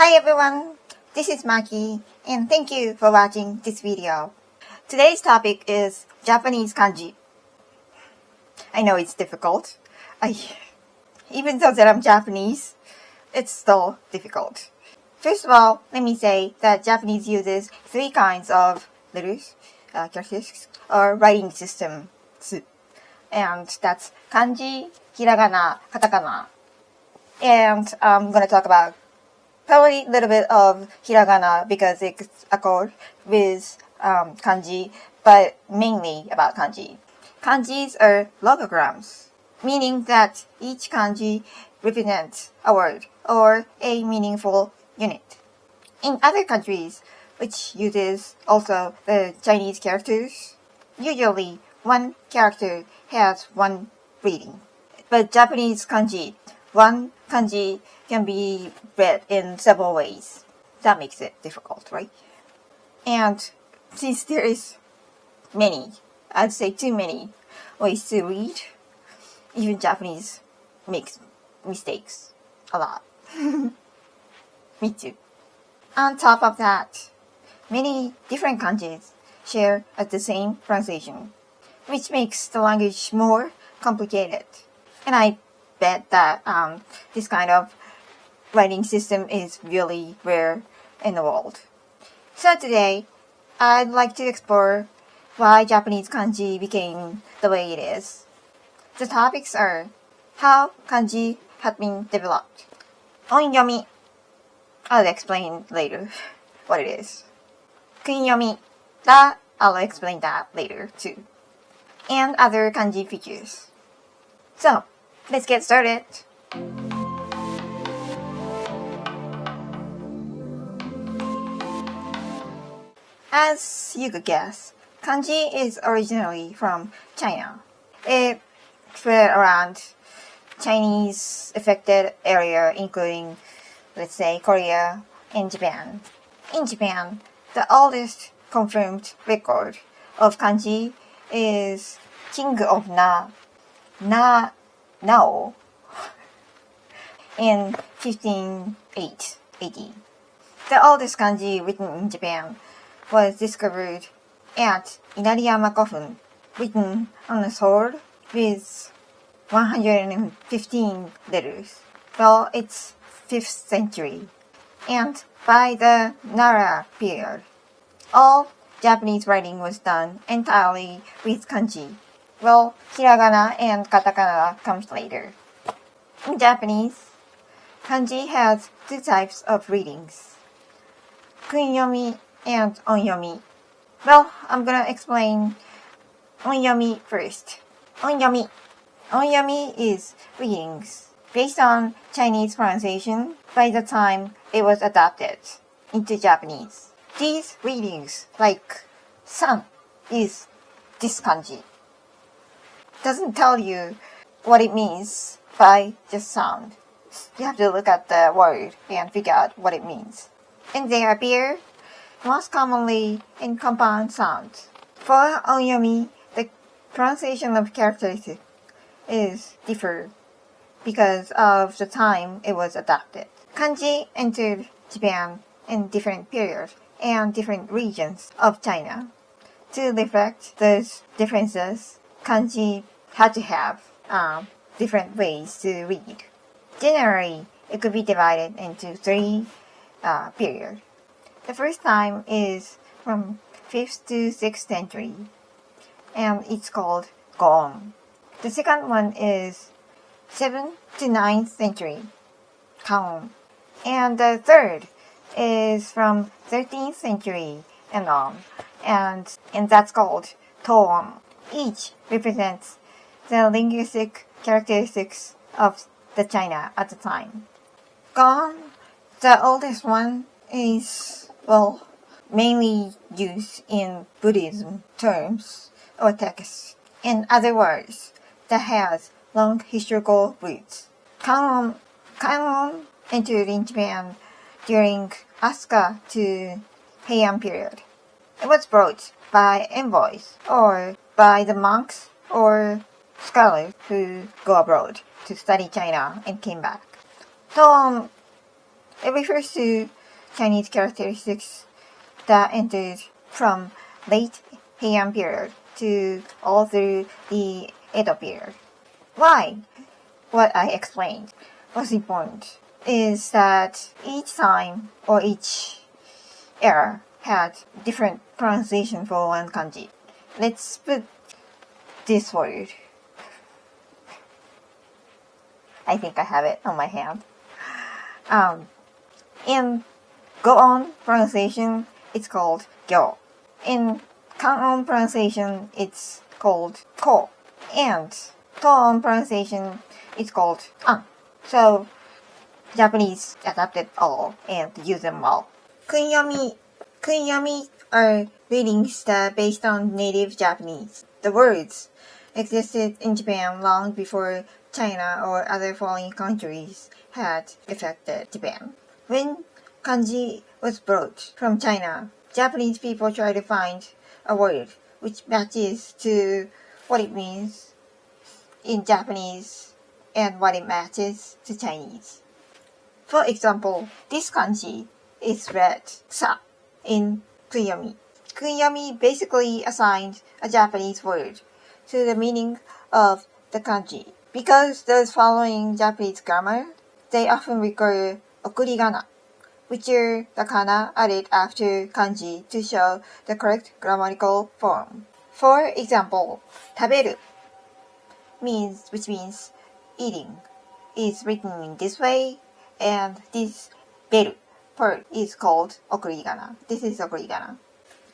Hi everyone, this is Maki and thank you for watching this video. Today's topic is Japanese kanji. I know it's difficult. Even though that I'm Japanese, it's still difficult. First of all, let me say that Japanese uses three kinds of letters, characteristics, or writing system. And that's kanji, hiragana, katakana. And I'm going to talk about probably a little bit of hiragana because it's accord with kanji, but mainly about kanji. Kanjis are logograms, meaning that each kanji represents a word or a meaningful unit. In other countries, which uses also the Chinese characters, usually one character has one reading. But Japanese kanji, one kanji can be read in several ways. That makes it difficult, right? And since there is many, I'd say too many ways to read, even Japanese makes mistakes a lot. Me too. On top of that, many different kanjis share the same pronunciation, which makes the language more complicated. And I bet that this kind of writing system is really rare in the world. So today, I'd like to explore why Japanese kanji became the way it is. The topics are how kanji had been developed, onyomi, I'll explain later what it is, kunyomi, that I'll explain that later too, and other kanji features. So, let's get started. As you could guess, kanji is originally from China. It spread around Chinese affected area including, let's say, Korea and Japan. In Japan, the oldest confirmed record of kanji is King of Nao in 1508 AD. The oldest kanji written in Japan was discovered at Inariyama Kofun, written on a sword with 115 letters. Well, it's 5th century. And by the Nara period, all Japanese writing was done entirely with kanji. Well, hiragana and katakana comes later. In Japanese, kanji has two types of readings, kunyomi and onyomi. Well, I'm gonna explain onyomi first. Onyomi is readings based on Chinese pronunciation by the time it was adapted into Japanese. These readings, like san, is this kanji. Doesn't tell you what it means by just sound. You have to look at the word and figure out what it means. And they appear most commonly in compound sounds. For onyomi, the pronunciation of characteristics is differ because of the time it was adapted. Kanji entered Japan in different periods and different regions of China. To reflect those differences, kanji had to have different ways to read. Generally, it could be divided into three periods. The first time is from 5th to 6th century, and it's called Gon. The second one is 7th to 9th century, Kaon. And the third is from 13th century and on, and that's called Toon. Each represents the linguistic characteristics of the China at the time. Gon, the oldest one, is, well, mainly used in Buddhism terms or texts. In other words, that has long historical roots. Kanron entered in Japan during Asuka to Heian period. It was brought by envoys or by the monks or scholars who go abroad to study China and came back. Toon It refers to Chinese characteristics that entered from late Heian period to all through the Edo period. Why? What I explained was important is that each time or each era had different pronunciation for one kanji. Let's put this word. I think I have it on my hand. In go-on pronunciation, it's called gyo. In kan-on pronunciation, it's called ko. And to-on pronunciation, it's called an. So, Japanese adapted all and use them all. Kunyomi are readings that based on native Japanese. The words existed in Japan long before China or other foreign countries had affected Japan. When kanji was brought from China, Japanese people tried to find a word which matches to what it means in Japanese and what it matches to Chinese. For example, this kanji is read sa in kunyomi. Kunyomi basically assigned a Japanese word to the meaning of the kanji. Because those following Japanese grammar, they often require okurigana, which are the kana added after kanji to show the correct grammatical form. For example, taberu, which means eating, is written in this way, and this beru part is called okurigana. This is okurigana.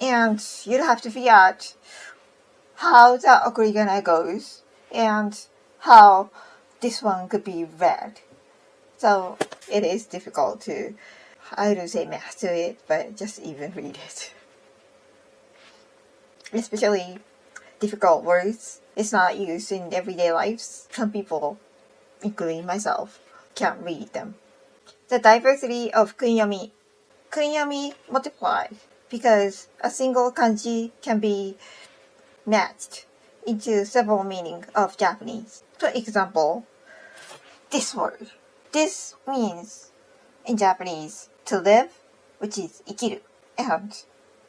And you'll have to figure out how the okurigana goes and how this one could be read. So it is difficult to, I don't say master it, but just even read it. Especially difficult words. It's not used in everyday lives. Some people, including myself, can't read them. The diversity of kunyomi. Kunyomi multiplies because a single kanji can be matched into several meanings of Japanese. For example, this word. This means, in Japanese, to live, which is ikiru, and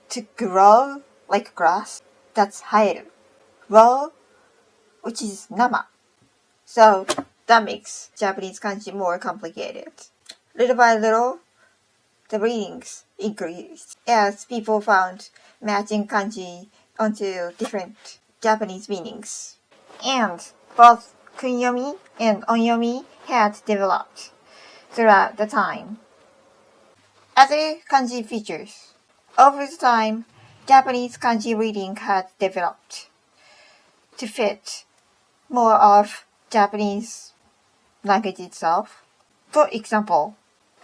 to grow like grass, that's haeru. Grow, which is nama. So that makes Japanese kanji more complicated. Little by little, the readings increased as people found matching kanji onto different Japanese meanings. And both kunyomi and onyomi had developed throughout the time. Other kanji features. Over the time, Japanese kanji reading had developed to fit more of Japanese language itself. For example,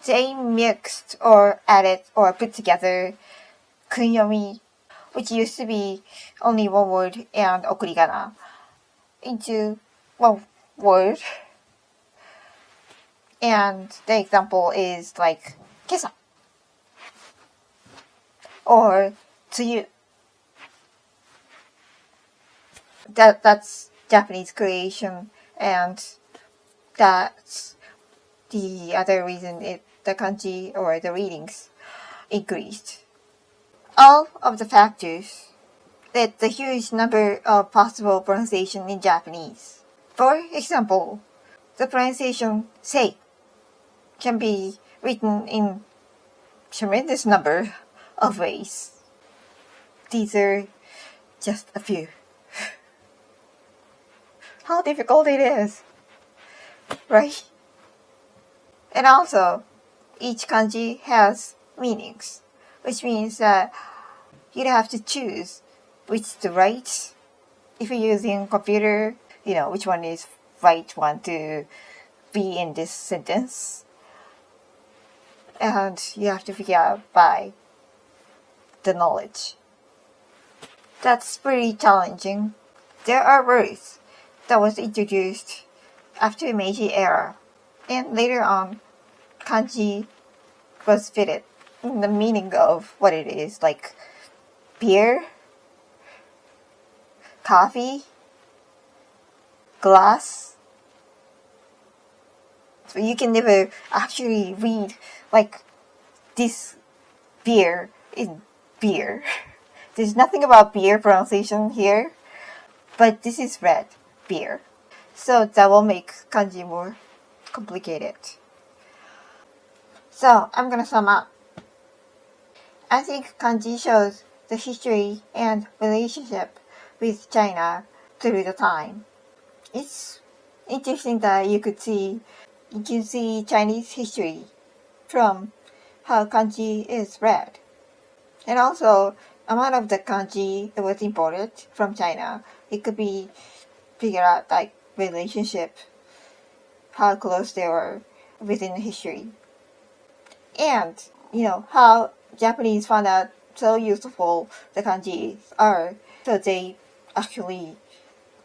they mixed or added or put together kunyomi, which used to be only one word, and okurigana into one word. And the example is like kesa or tsuyu. That's Japanese creation, and that's the other reason the kanji or the readings increased. All of the factors led the huge number of possible pronunciation in Japanese. For example, the pronunciation sei can be written in tremendous number of ways. These are just a few. How difficult it is, right? And also, each kanji has meanings, which means that you'd have to choose which to write. If you're using computer, you know which one is right one to be in this sentence. And you have to figure out by the knowledge. That's pretty challenging. There are words that was introduced after Meiji era, and later on, kanji was fitted in the meaning of what it is, like beer, coffee, glass, So you can never actually read like this beer is beer. There's nothing about beer pronunciation here, but this is red beer. So that will make kanji more complicated. So I'm gonna sum up. I think kanji shows the history and relationship with China through the time. It's interesting that you can see Chinese history from how kanji is read. And also, amount of the kanji that was imported from China, it could be figured out like relationship, how close they were within the history. And, how Japanese found out so useful the kanji are, so they actually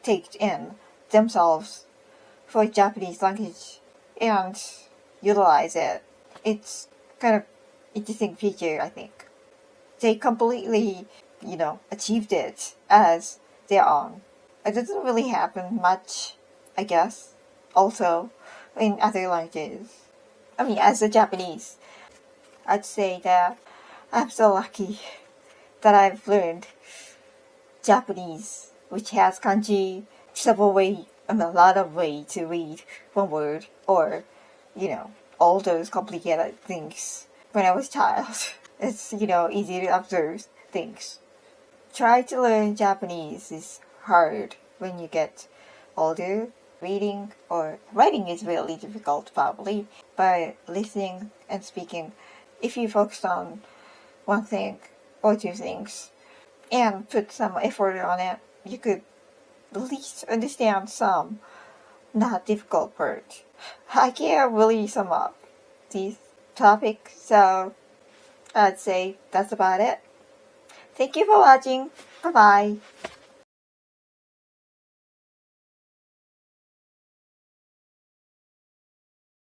take in themselves for Japanese language and utilize it. It's kind of interesting feature, I think. They completely, achieved it as their own. It doesn't really happen much, I guess, also in other languages. I mean, as a Japanese, I'd say that I'm so lucky that I've learned Japanese, which has kanji, a lot of way to read one word, or, all those complicated things when I was a child. It's, easy to observe things. Try to learn Japanese is hard when you get older. Reading or writing is really difficult probably, but listening and speaking, if you focus on one thing or two things and put some effort on it, you could at least understand some not difficult words. I can't really sum up these topics, so I'd say that's about it. Thank you for watching. Bye bye.